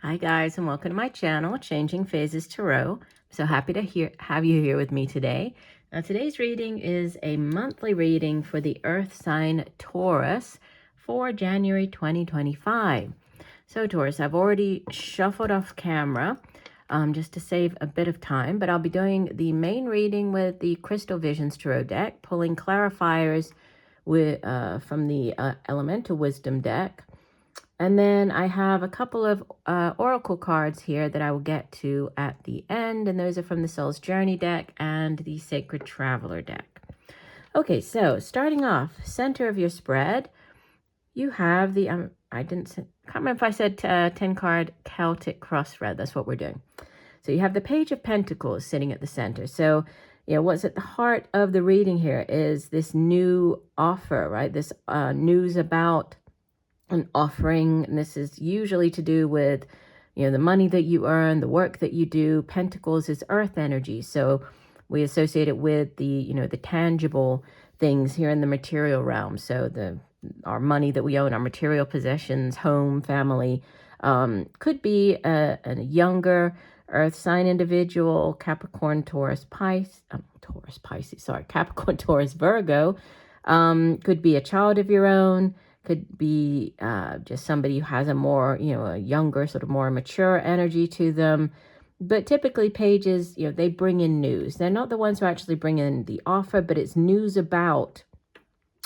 Hi guys, and welcome to my channel, Changing Phases Tarot. I'm so happy to have you here with me today. Now today's reading is a monthly reading for the Earth sign Taurus for January 2025. So Taurus, I've already shuffled off camera just to save a bit of time, but I'll be doing the main reading with the Crystal Visions Tarot deck, pulling clarifiers from the Elemental Wisdom deck. And then I have a couple of oracle cards here that I will get to at the end, and those are from the Soul's Journey deck and the Sacred Traveler deck. Okay, so starting off, center of your spread, you have the, can't remember if I said 10 card Celtic cross spread. That's what we're doing. So you have the Page of Pentacles sitting at the center. So, what's at the heart of the reading here is this new offer, right? This news about an offering, and this is usually to do with the money that you earn, the work that you do. Pentacles is earth energy, so we associate it with the the tangible things here in the material realm. So our money that we own, our material possessions, home, family, could be a younger earth sign individual, Capricorn, Taurus, Pisces, Capricorn, Taurus, Virgo. Could be a child of your own. Could be just somebody who has a more, a younger, sort of more mature energy to them. But typically pages, they bring in news. They're not the ones who actually bring in the offer, but it's news about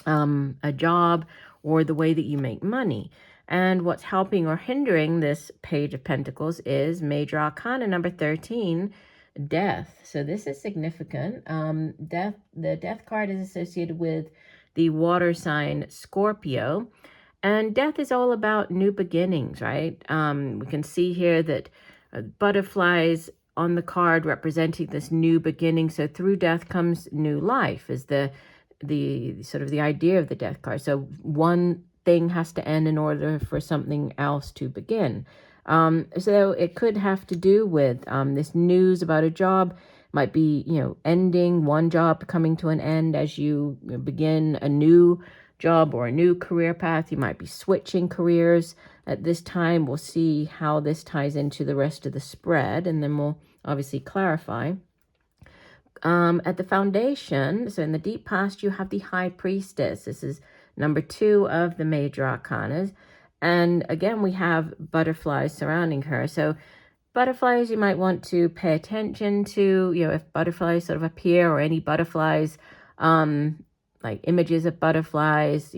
a job or the way that you make money. And what's helping or hindering this Page of Pentacles is Major Arcana number 13, Death. So this is significant. Death. The Death card is associated with the water sign Scorpio, and death is all about new beginnings, right? We can see here that butterflies on the card representing this new beginning. So through death comes new life is the sort of the idea of the Death card. So one thing has to end in order for something else to begin. So it could have to do with this news about a job. Might be, ending one job, coming to an end as you begin a new job or a new career path. You might be switching careers at this time. We'll see how this ties into the rest of the spread, and then we'll obviously clarify. At the foundation, so in the deep past, you have the High Priestess. This is number 2 of the Major Arcanas. And again, we have butterflies surrounding her. So butterflies you might want to pay attention to, if butterflies sort of appear, or any butterflies, like images of butterflies,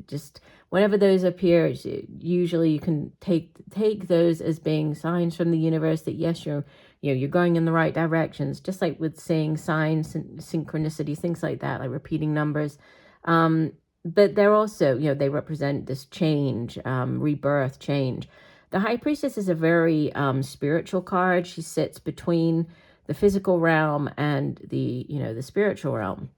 just whenever those appear, usually you can take those as being signs from the universe that yes, you're going in the right directions, just like with saying signs and synchronicities, things like that, like repeating numbers. But they're also, they represent this change, rebirth, change. The High Priestess is a very spiritual card. She sits between the physical realm and the spiritual realm.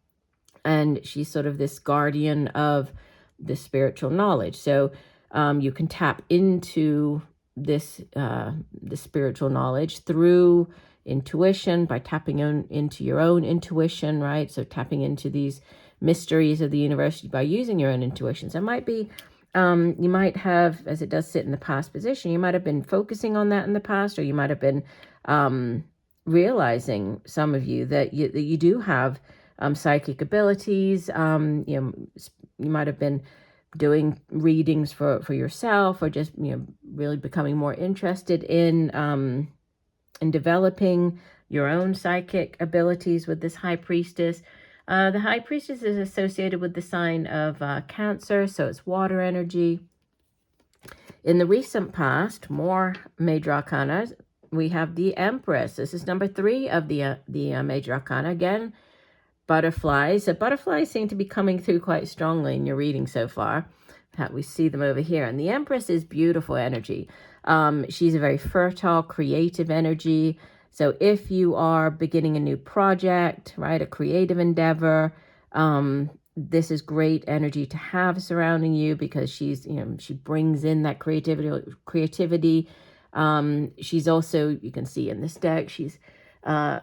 And she's sort of this guardian of the spiritual knowledge. So you can tap into this the spiritual knowledge through intuition, by tapping into your own intuition, right? So tapping into these mysteries of the universe by using your own intuition. So it might be you might have, as it does sit in the past position, you might have been focusing on that in the past, or you might have been realizing, some of you, that you do have psychic abilities. You might have been doing readings for yourself, or just really becoming more interested in developing your own psychic abilities with this High Priestess. The High Priestess is associated with the sign of Cancer, so it's water energy. In the recent past, more Major Arcana, we have the Empress. This is number 3 of the Major Arcana. Again, butterflies. So butterflies seem to be coming through quite strongly in your reading so far. We see them over here. And the Empress is beautiful energy. She's a very fertile, creative energy. So if you are beginning a new project, right, a creative endeavor, this is great energy to have surrounding you, because she's, she brings in that creativity. She's also, you can see in this deck, she's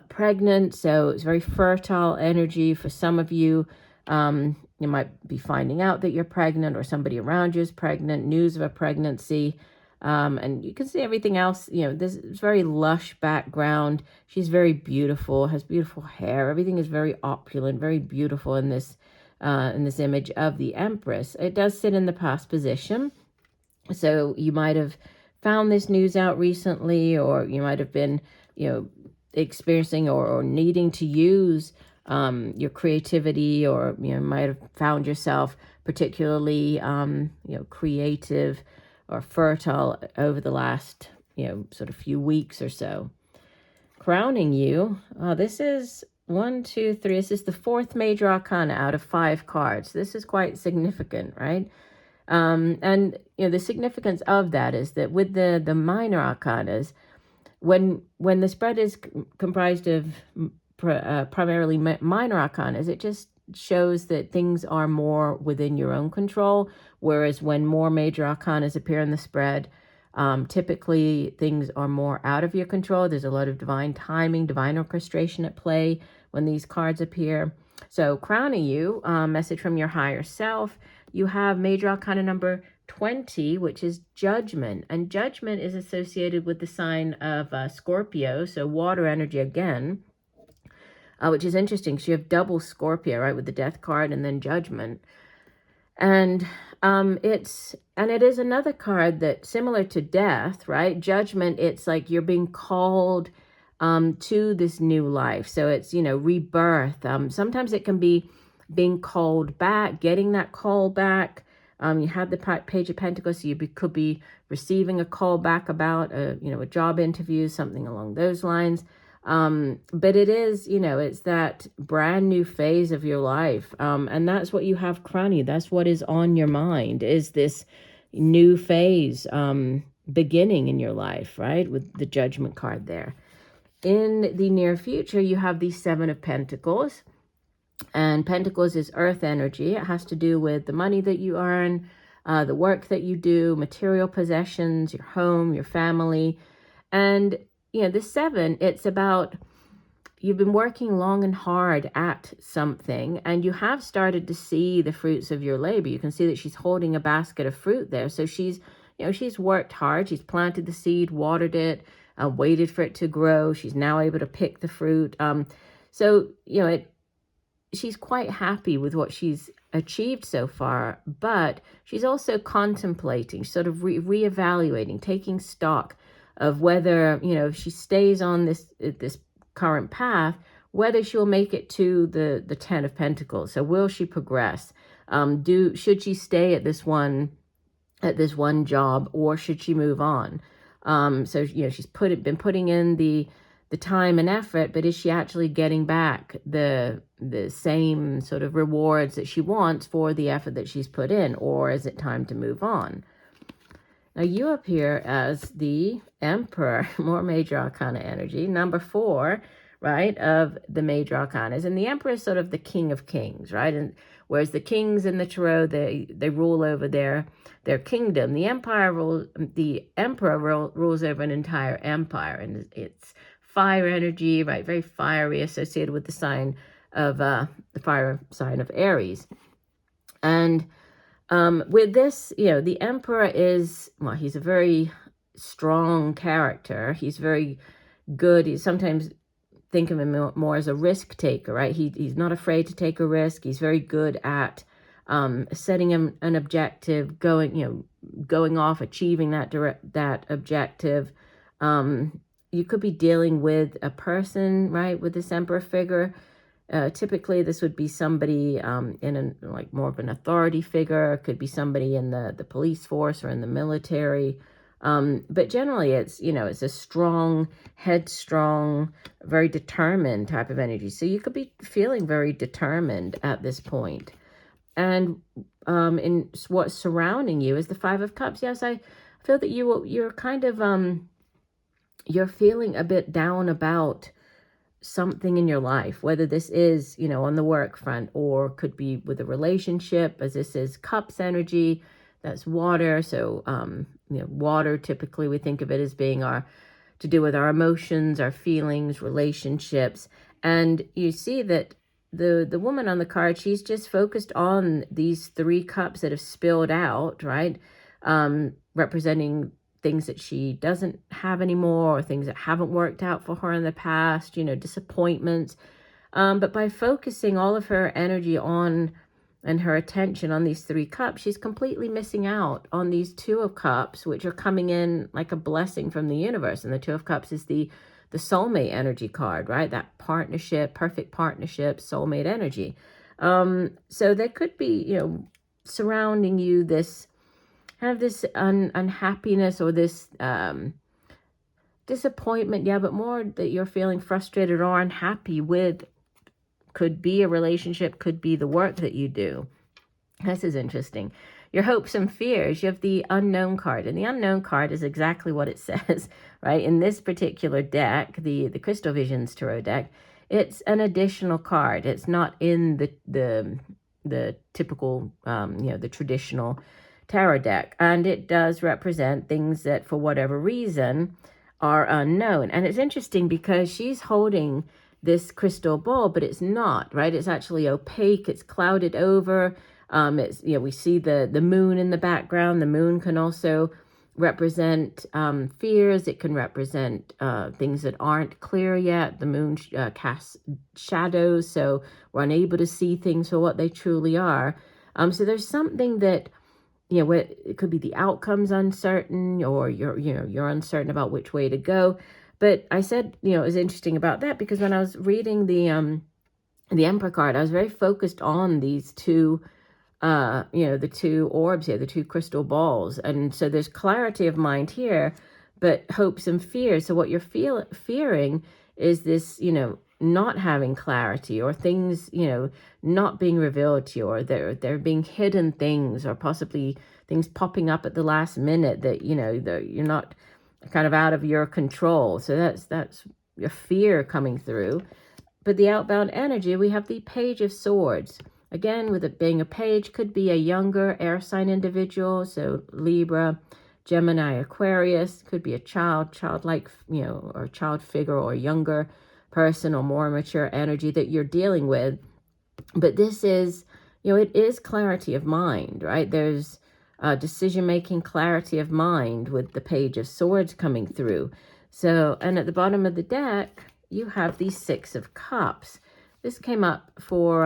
pregnant. So it's very fertile energy for some of you. You might be finding out that you're pregnant, or somebody around you is pregnant, news of a pregnancy. And you can see everything else, this is very lush background. She's very beautiful, has beautiful hair. Everything is very opulent, very beautiful in this image of the Empress. It does sit in the past position. So you might have found this news out recently, or you might have been, experiencing or needing to use your creativity, or might have found yourself particularly creative or fertile over the last sort of few weeks or so. Crowning you, this is 1, 2, 3. This is the 4th major arcana out of 5 cards. This is quite significant, right? And the significance of that is that with the minor arcanas, when the spread is comprised of primarily minor arcanas, it just shows that things are more within your own control. Whereas when more major arcanas appear in the spread, typically things are more out of your control. There's a lot of divine timing, divine orchestration at play when these cards appear. So crowning you, message from your higher self, you have major arcana number 20, which is judgment. And judgment is associated with the sign of Scorpio, so water energy again, which is interesting because you have double Scorpio, right, with the death card and then judgment. And it is another card that, similar to death, right, judgment, it's like you're being called to this new life. So it's, rebirth. Sometimes it can be being called back, getting that call back. You have the Page of Pentacles, so you could be receiving a call back about a job interview, something along those lines. But it is, it's that brand new phase of your life. And that's what you have crowning. That's what is on your mind, is this new phase beginning in your life, right? With the Judgment card there. In the near future, you have the 7 of Pentacles. And Pentacles is earth energy. It has to do with the money that you earn, the work that you do, material possessions, your home, your family. And, the 7, it's about you've been working long and hard at something, and you have started to see the fruits of your labor. You can see that she's holding a basket of fruit there. So she's worked hard. She's planted the seed, watered it, waited for it to grow. She's now able to pick the fruit. She's quite happy with what she's achieved so far, but she's also contemplating, sort of reevaluating, taking stock of whether, if she stays on this current path, whether she'll make it to the 10 of Pentacles. So will she progress? Should she stay at this one job, or should she move on? She's been putting in the time and effort, but is she actually getting back the same sort of rewards that she wants for the effort that she's put in, or is it time to move on? Now you appear as the Emperor, more major arcana energy, number 4, right, of the major arcanas. And the Emperor is sort of the king of kings, right? And whereas the kings in the tarot, they rule over their kingdom, the Emperor rules over an entire empire, and it's fire energy, right? Very fiery, associated with the sign of the fire sign of Aries. And with this, the Emperor is, he's a very strong character. He's very good. He sometimes think of him more as a risk taker, right? He's not afraid to take a risk. He's very good at setting an objective, going off, achieving that objective. You could be dealing with a person, right, with this Emperor figure. Typically, this would be somebody in more of an authority figure. It could be somebody in the police force or in the military. But generally, it's a strong, headstrong, very determined type of energy. So you could be feeling very determined at this point. And in what's surrounding you is the 5 of Cups. Yes, I feel that you're kind of you're feeling a bit down about something in your life, whether this is, on the work front, or could be with a relationship, as this is Cups energy, that's water. So, water, typically we think of it as being to do with our emotions, our feelings, relationships. And you see that the woman on the card, she's just focused on these 3 cups that have spilled out, right? Representing things that she doesn't have anymore, or things that haven't worked out for her in the past, disappointments. But by focusing all of her energy on and her attention on these 3 cups, she's completely missing out on these 2 of cups, which are coming in like a blessing from the universe. And the 2 of cups is the soulmate energy card, right? That partnership, perfect partnership, soulmate energy. So there could be, surrounding you this kind of this unhappiness or this disappointment, but more that you're feeling frustrated or unhappy with. Could be a relationship, could be the work that you do. This is interesting. Your hopes and fears, you have the unknown card, and the unknown card is exactly what it says, right? In this particular deck, the Crystal Visions Tarot deck, it's an additional card. It's not in the typical, the traditional tarot deck, and it does represent things that for whatever reason are unknown. And it's interesting because she's holding this crystal ball, but it's not, right? It's actually opaque. It's clouded over. It's, we see the moon in the background. The moon can also represent fears. It can represent things that aren't clear yet. The moon casts shadows, so we're unable to see things for what they truly are. So there's something that, it could be the outcome's uncertain, or you're uncertain about which way to go. But I said, it was interesting about that because when I was reading the Emperor card, I was very focused on these 2, the 2 orbs here, the 2 crystal balls. And so there's clarity of mind here, but hopes and fears. So what you're fearing is this, not having clarity, or things, not being revealed to you, or there being hidden things, or possibly things popping up at the last minute that, that you're not kind of out of your control. So that's your fear coming through. But the outbound energy, we have the Page of Swords. Again, with it being a page, could be a younger air sign individual, so Libra, Gemini, Aquarius, could be a childlike, or child figure, or a younger person, or more mature energy that you're dealing with. But this is, it is clarity of mind, right? There's decision-making, clarity of mind with the Page of Swords coming through. So, and at the bottom of the deck, you have the 6 of Cups. This came up for,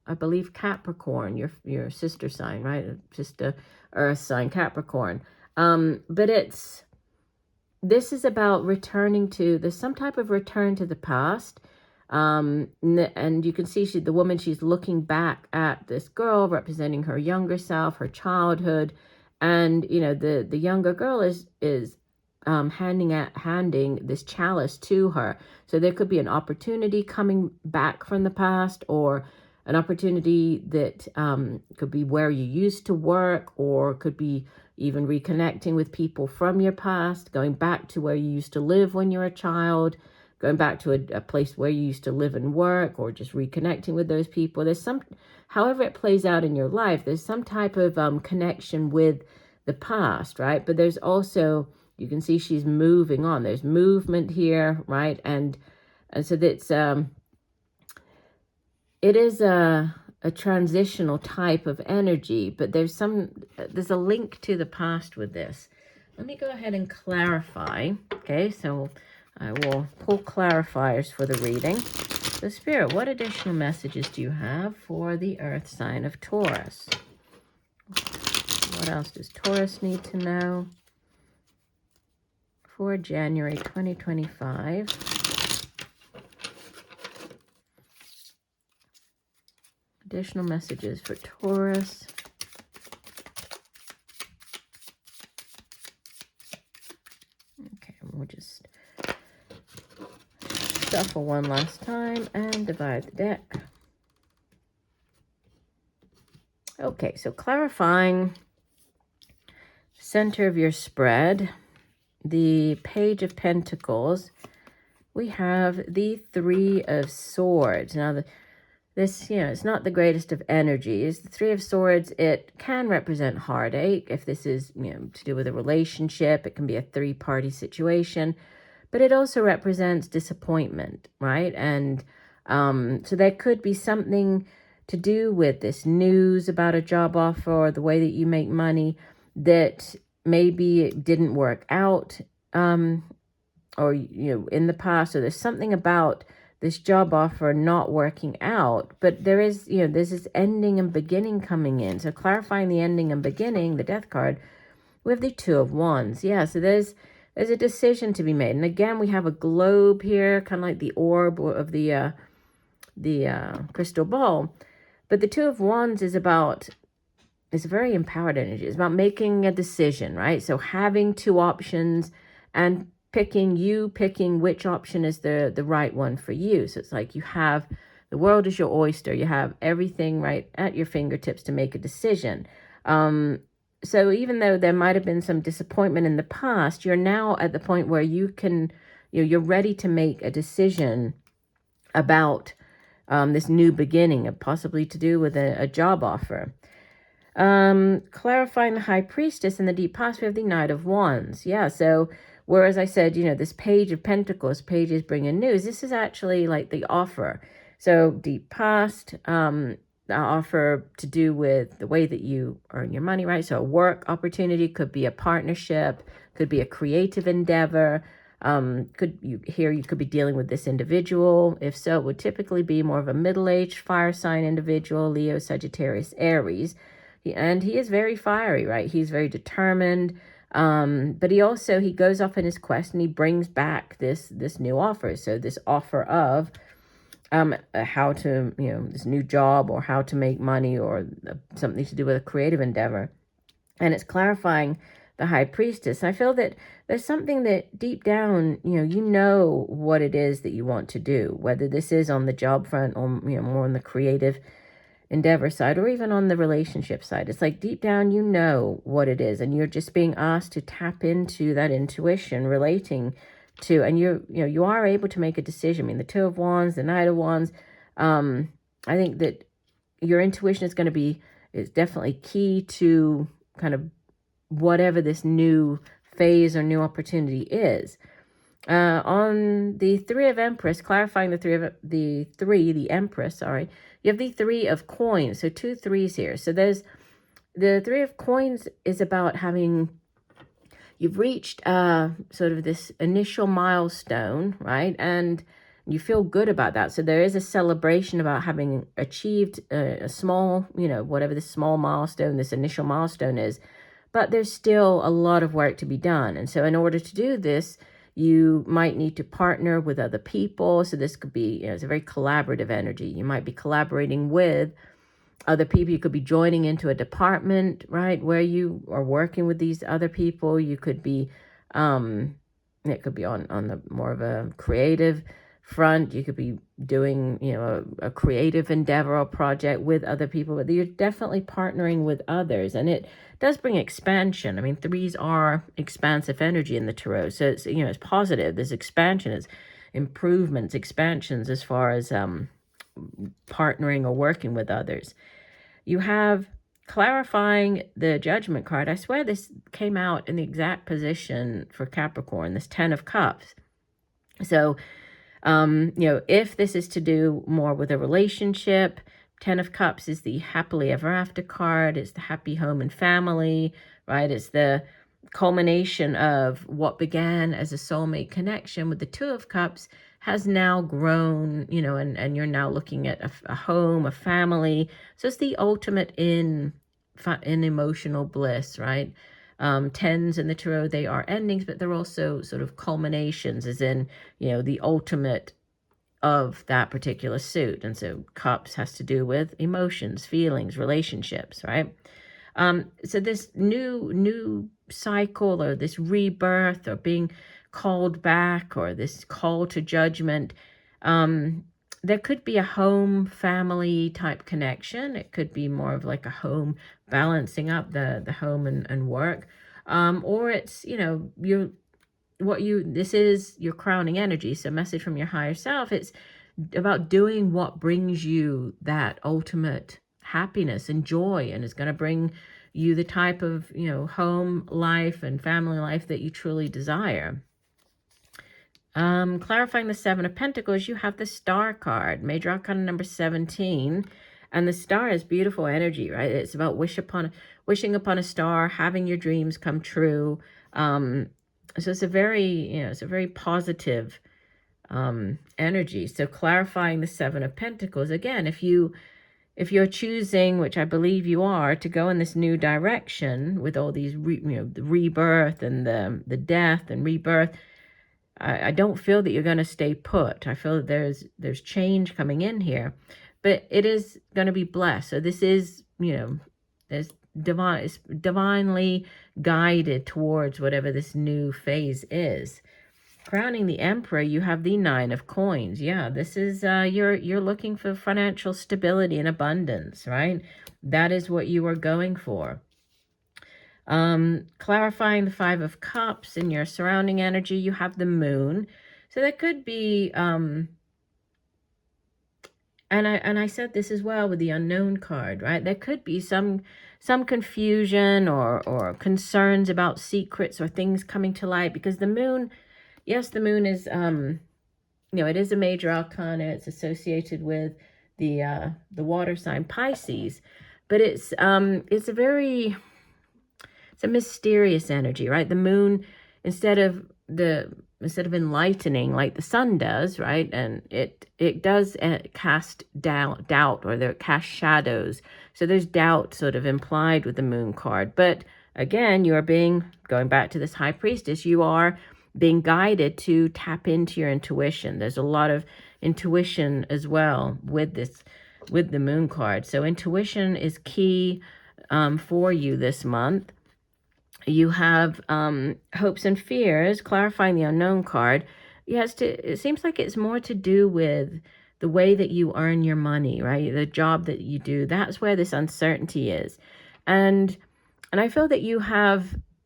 I believe, Capricorn, your sister sign, right? Sister Earth sign, Capricorn. But this is about returning to, there's some type of return to the past. And you can see the woman, she's looking back at this girl representing her younger self, her childhood. And, the younger girl is handing this chalice to her. So there could be an opportunity coming back from the past, or an opportunity that could be where you used to work, or could be even reconnecting with people from your past, going back to where you used to live when you were a child, going back to a place where you used to live and work, or just reconnecting with those people. There's however it plays out in your life, there's some type of connection with the past, right? But there's also, you can see she's moving on. There's movement here, right? And so that's it is a transitional type of energy, but there's a link to the past with this. Let me go ahead and clarify. Okay, so I will pull clarifiers for the reading. So Spirit, what additional messages do you have for the Earth sign of Taurus? What else does Taurus need to know for January 2025? Additional messages for Taurus. Okay, we'll just shuffle one last time and divide the deck. Okay, so clarifying center of your spread, the Page of Pentacles, we have the 3 of Swords. Now, this, it's not the greatest of energies. The 3 of Swords, it can represent heartache. If this is, to do with a relationship, it can be a 3-party situation. But it also represents disappointment, right? And so there could be something to do with this news about a job offer, or the way that you make money, that maybe it didn't work out, or, in the past, or there's something about this job offer not working out, but there is, there's this ending and beginning coming in. So clarifying the ending and beginning, the Death card, we have the Two of Wands. Yeah, so there's a decision to be made. And again, we have a globe here, kind of like the orb of the crystal ball. But the Two of Wands is about, it's a very empowered energy. It's about making a decision, right? So having two options and picking which option is the right one for you. So it's like you have, the world is your oyster. You have everything right at your fingertips to make a decision. So even though there might have been some disappointment in the past, you're now at the point where you can, you're ready to make a decision about this new beginning, possibly to do with a job offer. Clarifying the High Priestess in the deep past, we have the Knight of Wands. Yeah, so whereas I said, this Page of Pentacles, pages bringing news, this is actually like the offer. So deep past, the offer to do with the way that you earn your money, right? So a work opportunity, could be a partnership, could be a creative endeavor. You could be dealing with this individual. If so, it would typically be more of a middle-aged fire sign individual, Leo, Sagittarius, Aries. He is very fiery, right? He's very determined. But he goes off in his quest and he brings back this new offer. So this offer of how to, this new job or how to make money or something to do with a creative endeavor. And it's clarifying the High Priestess. I feel that there's something that deep down, you know what it is that you want to do, whether this is on the job front or, more on the creative endeavor side or even on the relationship side. It's like deep down, you know what it is, and you're just being asked to tap into that intuition relating to, and you are able to make a decision. I mean, the Two of Wands, the Knight of Wands, I think that your intuition is definitely key to kind of whatever this new phase or new opportunity is. On the Three of Empress, clarifying the Empress, sorry, you have the Three of Coins, so 2 3s here. So there's the Three of Coins is about you've reached sort of this initial milestone, right? And you feel good about that. So there is a celebration about having achieved a small, whatever this small milestone, this initial milestone is. But there's still a lot of work to be done. And so in order to do this, you might need to partner with other people. So this could be, it's a very collaborative energy. You might be collaborating with other people. You could be joining into a department, right, where you are working with these other people. You could be, it could be on the more of a creative front. You could be doing, a creative endeavor or project with other people, but you're definitely partnering with others. And it does bring expansion. I mean, threes are expansive energy in the tarot. So it's, it's positive. There's expansion, it's improvements, expansions as far as partnering or working with others. You have clarifying the Judgment card. I swear this came out in the exact position for Capricorn, this 10 of Cups. So, if this is to do more with a relationship, 10 of Cups is the happily ever after card. It's the happy home and family, right? It's the culmination of what began as a soulmate connection with the Two of Cups has now grown, and you're now looking at a home, a family. So it's the ultimate in emotional bliss, right? Tens in the tarot, they are endings, but they're also sort of culminations, as in, the ultimate of that particular suit. And so Cups has to do with emotions, feelings, relationships, right? So this new cycle or this rebirth or being called back or this call to judgment, there could be a home family type connection. It could be more of like a home balancing up the home and work. Or it's, this is your crowning energy. So message from your higher self. It's about doing what brings you that ultimate happiness and joy, and is going to bring you the type of, home life and family life that you truly desire. Clarifying the Seven of Pentacles, you have the Star card, major arcana number 17. And the star is beautiful energy, right? It's about wish upon wishing upon a star, having your dreams come true. So it's a very, it's a very positive energy. So clarifying the Seven of Pentacles, again, if you're choosing, which I believe you are, to go in this new direction with all these the rebirth and the death and rebirth, I don't feel that you're going to stay put. I feel that there's change coming in here, but it is going to be blessed. So this is, there's it's divinely guided towards whatever this new phase is. Crowning the Emperor, you have the Nine of Coins. Yeah, this is you're looking for financial stability and abundance, right? That is what you are going for. Clarifying the Five of Cups in your surrounding energy, you have the Moon. So that could be and I said this as well with the Unknown card, right? There could be some confusion or concerns about secrets or things coming to light, because the Moon, yes, the Moon is it is a major arcana. It's associated with the water sign Pisces, but it's a mysterious energy, right? The Moon, instead of enlightening like the sun does, right? And it does cast doubt, or there cast shadows. So there's doubt sort of implied with the Moon card. But again, you are going back to this High Priestess, you are being guided to tap into your intuition. There's a lot of intuition as well with the Moon card. So intuition is key for you this month. You have hopes and fears, clarifying the Unknown card. It seems like it's more to do with the way that you earn your money, right? The job that you do. That's where this uncertainty is. And I feel that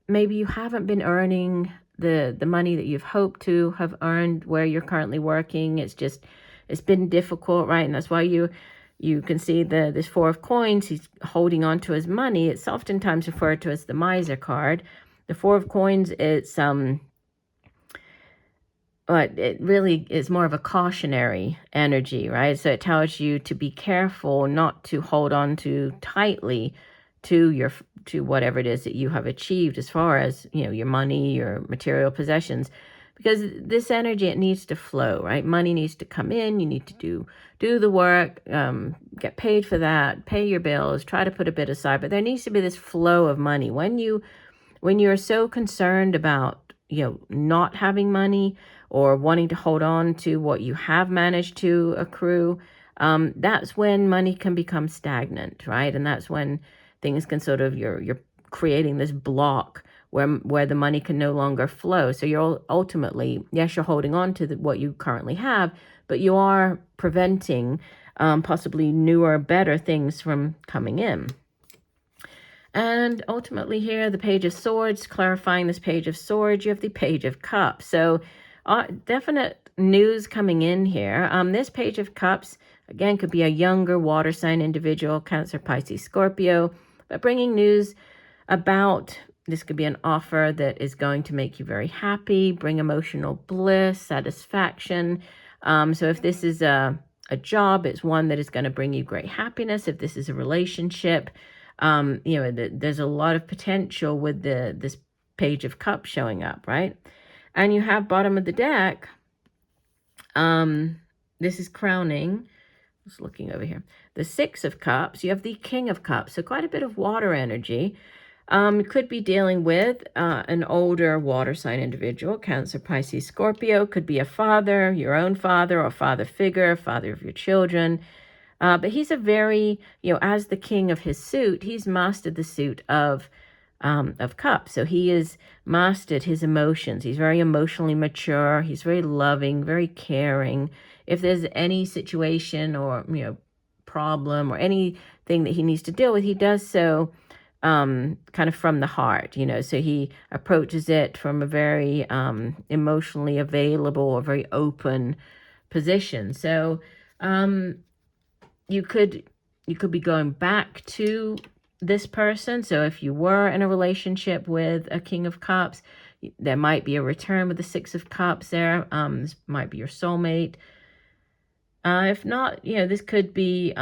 maybe you haven't been earning the money that you've hoped to have earned where you're currently working. It's been difficult, right? And that's why you can see this Four of Coins, he's holding on to his money. It's oftentimes referred to as the Miser card. The Four of Coins, but it really is more of a cautionary energy, right? So it tells you to be careful not to hold on too tightly to whatever it is that you have achieved as far as, your money, your material possessions, because this energy, it needs to flow, right? Money needs to come in. You need to do the work, get paid for that, pay your bills, try to put a bit aside, but there needs to be this flow of money. When you're so concerned about, not having money or wanting to hold on to what you have managed to accrue, that's when money can become stagnant, right? And that's when things can sort of, you're creating this block where the money can no longer flow. So you're ultimately, yes, you're holding on to what you currently have, but you are preventing possibly newer, better things from coming in. And ultimately here, the Page of Swords, clarifying this Page of Swords, you have the Page of Cups. So definite news coming in here. This Page of Cups, again, could be a younger water sign individual, Cancer, Pisces, Scorpio, but bringing news about, this could be an offer that is going to make you very happy, bring emotional bliss, satisfaction. So if this is a job, it's one that is going to bring you great happiness. If this is a relationship, there's a lot of potential with this Page of Cups showing up, right? And you have bottom of the deck, this is crowning, just looking over here, the Six of Cups. You have the King of Cups, so quite a bit of water energy. Could be dealing with an older water sign individual, Cancer, Pisces, Scorpio. Could be a father, your own father, or father figure, father of your children. But he's a very, as the king of his suit, he's mastered the suit of cups. So he has mastered his emotions. He's very emotionally mature. He's very loving, very caring. If there's any situation or, problem or anything that he needs to deal with, he does so kind of from the heart, so he approaches it from a very emotionally available or very open position. So you could be going back to this person. So if you were in a relationship with a King of Cups, there might be a return with the Six of Cups there. This might be your soulmate. If not, this could be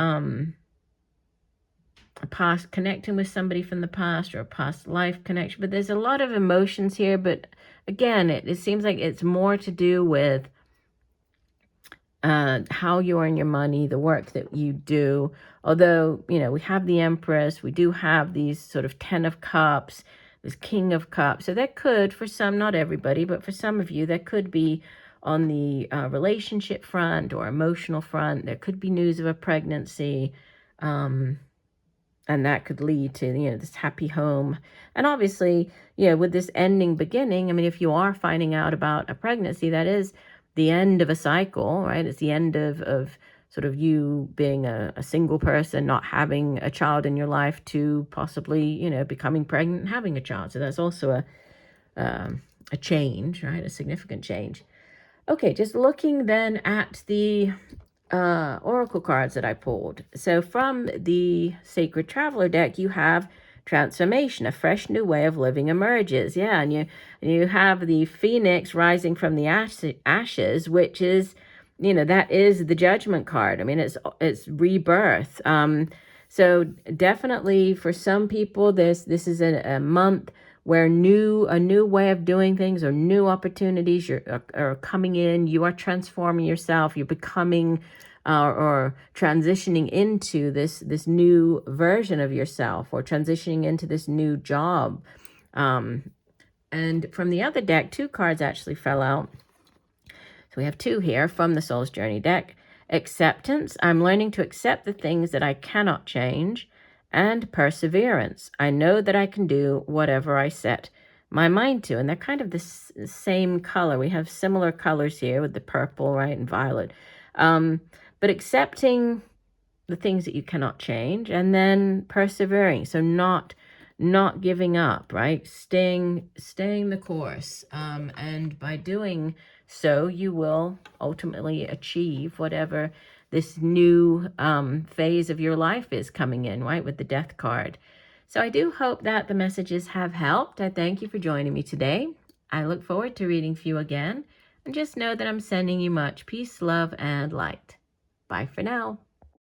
a past connecting with somebody from the past or a past life connection. But there's a lot of emotions here. But again, it seems like it's more to do with how you earn your money, the work that you do. Although, you know, we have the Empress, we do have these sort of 10 of Cups, this King of Cups. So that could, for some, not everybody, but for some of you, that could be on the relationship front or emotional front. There could be news of a pregnancy, and that could lead to, you know, this happy home. And obviously, you know, with this ending beginning, I mean, if you are finding out about a pregnancy, that is the end of a cycle, right? It's the end of sort of you being a single person, not having a child in your life, to possibly, you know, becoming pregnant and having a child. So that's also a change, right? A significant change. Okay, just looking then at the oracle cards that I pulled. So from the Sacred Traveler deck, you have transformation, a fresh new way of living emerges. Yeah, and you have the Phoenix rising from the ashes, which is, you know, that is the Judgment card. I mean, it's rebirth. So definitely for some people, this is a month where a new way of doing things or new opportunities are coming in. You are transforming yourself. You're becoming or transitioning into this new version of yourself, or transitioning into this new job. And from the other deck, 2 cards actually fell out. So we have 2 here from the Soul's Journey deck. Acceptance. I'm learning to accept the things that I cannot change. And perseverance. I know that I can do whatever I set my mind to. And they're kind of the same color. We have similar colors here with the purple, right, and violet. But accepting the things that you cannot change, and then persevering. So not giving up, right? Staying the course. And by doing so, you will ultimately achieve whatever this new phase of your life is coming in, right? With the Death card. So I do hope that the messages have helped. I thank you for joining me today. I look forward to reading for you again. And just know that I'm sending you much peace, love, and light. Bye for now.